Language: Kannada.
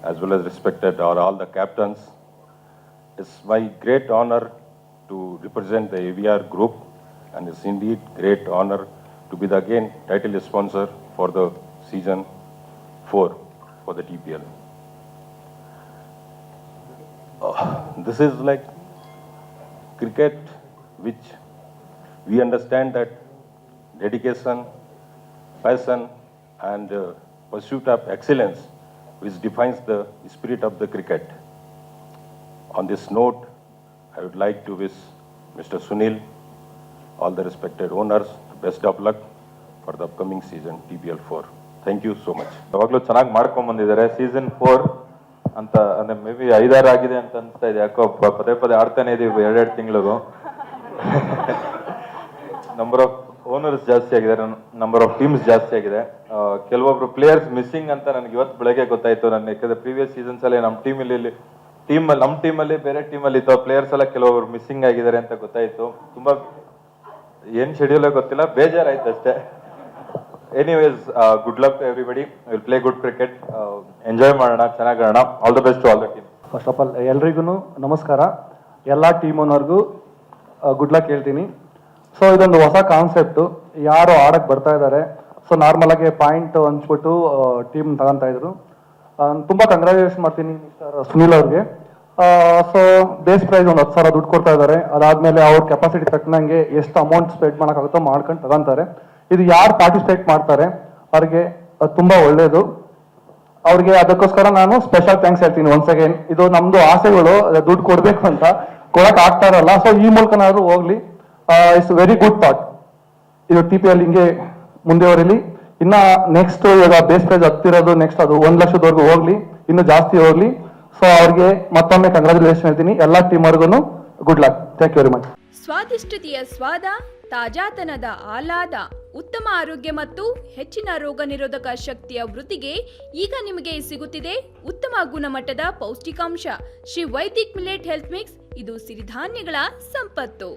as well as respected all the captains. It's my great honor to represent the AVR group, and it's indeed great honor to be the again title sponsor for the season 4 for the TPL. This is like cricket, which we understand that dedication, passion, and pursuit of excellence, which defines the spirit of the cricket. On this note, I would like to wish Mr. Sunil, all the respected owners, the best of luck for the upcoming season TPL 4. Thank you so much. ಯಾವಾಗಲೂ ಚೆನ್ನಾಗಿ ಮಾಡ್ಕೊಂಡ್ ಬಂದಿದ್ದಾರೆ. ಸೀಸನ್ 4 ಅಂತ ಅಂದ್ರೆ ಮೇ ಬಿ 5-6 ಆಗಿದೆ ಅಂತ ಅನ್ಸ್ತಾ ಇದೆ. ಯಾಕೋ ಪದೇ ಪದೇ ಆಡ್ತಾನೆ ಇದೀವಿ 2-2 ತಿಂಗಳಿಗೂ. ನಂಬರ್ ಆಫ್ ಓನರ್ಸ್ ಜಾಸ್ತಿ ಆಗಿದ್ದಾರೆ, ನಂಬರ್ ಆಫ್ ಟೀಮ್ಸ್ ಜಾಸ್ತಿ ಆಗಿದೆ. ಕೆಲವೊಬ್ರು ಪ್ಲೇಯರ್ಸ್ ಮಿಸ್ಸಿಂಗ್ ಅಂತ ನನಗೆ ಇವತ್ತು ಬೆಳಗ್ಗೆ ಗೊತ್ತಾಯ್ತು. ನನ್ನ ಯಾಕಂದ್ರೆ ಪ್ರೀವಿಯಸ್ ಸೀಸನ್ಸ್ ಅಲ್ಲಿ ನಮ್ಮ ಟೀಮಲ್ಲಿ ಬೇರೆ ಟೀಮಲ್ಲಿ ಇದ್ದ ಪ್ಲೇಯರ್ಸ್ ಎಲ್ಲ ಕೆಲವೊಬ್ರು ಮಿಸ್ಸಿಂಗ್ ಆಗಿದ್ದಾರೆ ಅಂತ ಗೊತ್ತಾಯ್ತು. ತುಂಬಾ ಏನ್ ಶೆಡ್ಯೂಲ್ ಗೊತ್ತಿಲ್ಲ, ಬೇಜಾರಾಯ್ತು ಅಷ್ಟೇ. Anyways, good luck to everybody. Will play good cricket, enjoy ಮಾಡೋಣ, ಚೆನ್ನಾಗಿ ಆಡೋಣ. All the best to all the team. First of all ಎಲ್ರಿಗೂ ನಮಸ್ಕಾರ. ಎಲ್ಲ ಟೀಮ್ ಓನರ್ಗೂ ಗುಡ್ ಲಕ್ ಹೇಳ್ತೀನಿ. ಸೊ ಇದೊಂದು ಹೊಸ ಕಾನ್ಸೆಪ್ಟು, ಯಾರು ಆಡಕ್ಕೆ ಬರ್ತಾ ಇದ್ದಾರೆ. ಸೊ ನಾರ್ಮಲ್ ಆಗಿ ಪಾಯಿಂಟ್ ಹಂಚ್ಬಿಟ್ಟು ಟೀಮ್ ತಗೊಂತಾ ಇದ್ರು. ತುಂಬ ಕಂಗ್ರ್ಯಾಚುಲೇಷನ್ ಮಾಡ್ತೀನಿ ಮಿಸ್ಟರ್ ಸುನಿಲ್ ಅವ್ರಿಗೆ. ಸೊ ಬೇಸ್ ಪ್ರೈಸ್ ಒಂದು 10,000 ದುಡ್ಡು ಕೊಡ್ತಾ ಇದ್ದಾರೆ. ಅದಾದ್ಮೇಲೆ ಅವ್ರ ಕೆಪಾಸಿಟಿ ತಕ್ಕನಂಗೆ ಎಷ್ಟು ಅಮೌಂಟ್ ಸ್ಪೆಂಡ್ ಮಾಡೋಕ್ಕಾಗುತ್ತೋ ಮಾಡ್ಕೊಂಡು ತಗೊಂತಾರೆ. ಇದು ಯಾರು ಪಾರ್ಟಿಸಿಪೇಟ್ ಮಾಡ್ತಾರೆ ಅವ್ರಿಗೆ ತುಂಬ ಒಳ್ಳೆಯದು. ಅವ್ರಿಗೆ ಅದಕ್ಕೋಸ್ಕರ ನಾನು ಸ್ಪೆಷಲ್ ಥ್ಯಾಂಕ್ಸ್ ಹೇಳ್ತೀನಿ ಒನ್ಸ್ ಅಗೇನ್. ಇದು ನಮ್ದು ಆಸೆಗಳು, ದುಡ್ಡು ಕೊಡಬೇಕು ಅಂತ ಕೊಡಕ್ ಆಗ್ತಾ ಇರಲ್ಲ. ಸೊ ಈ ಮೂಲಕನಾದ್ರೂ ಹೋಗ್ಲಿ. It's very good thought. ಇದು TPL ಹಿಂಗೆ ಮುಂದೆವರಿಲಿ. ಇನ್ನ ನೆಕ್ಸ್ಟ್ ಇವಾಗ ಬೇಸ್ ಪ್ರೈಸ್ ಹತ್ತಿರೋದು, ನೆಕ್ಸ್ಟ್ ಅದು 1 ಲಕ್ಷದವರೆಗೂ ಹೋಗ್ಲಿ, ಇನ್ನು ಜಾಸ್ತಿ ಹೋಗ್ಲಿ. ಸೊ ಅವ್ರಿಗೆ ಮತ್ತೊಮ್ಮೆ ಕಂಗ್ರಾಚುಲೇಷನ್ ಹೇಳ್ತೀನಿ. ಎಲ್ಲ ಟೀಮರ್ಗೂ good luck. Thank you very much. ಸ್ವಾದಿಷ್ಟತೆಯ ಸ್ವಾದ, ತಾಜಾತನದ ಆಹ್ಲಾದ, ಉತ್ತಮ ಆರೋಗ್ಯ ಮತ್ತು ಹೆಚ್ಚಿನ ರೋಗ ನಿರೋಧಕ ಶಕ್ತಿಯ ವೃದ್ಧಿಗೆ ಈಗ ನಿಮಗೆ ಸಿಗುತ್ತಿದೆ ಉತ್ತಮ ಗುಣಮಟ್ಟದ ಪೌಷ್ಟಿಕಾಂಶ Shri Vaidik millet health mix. ಇದು ಸಿರಿಧಾನ್ಯಗಳ ಸಂಪತ್ತು.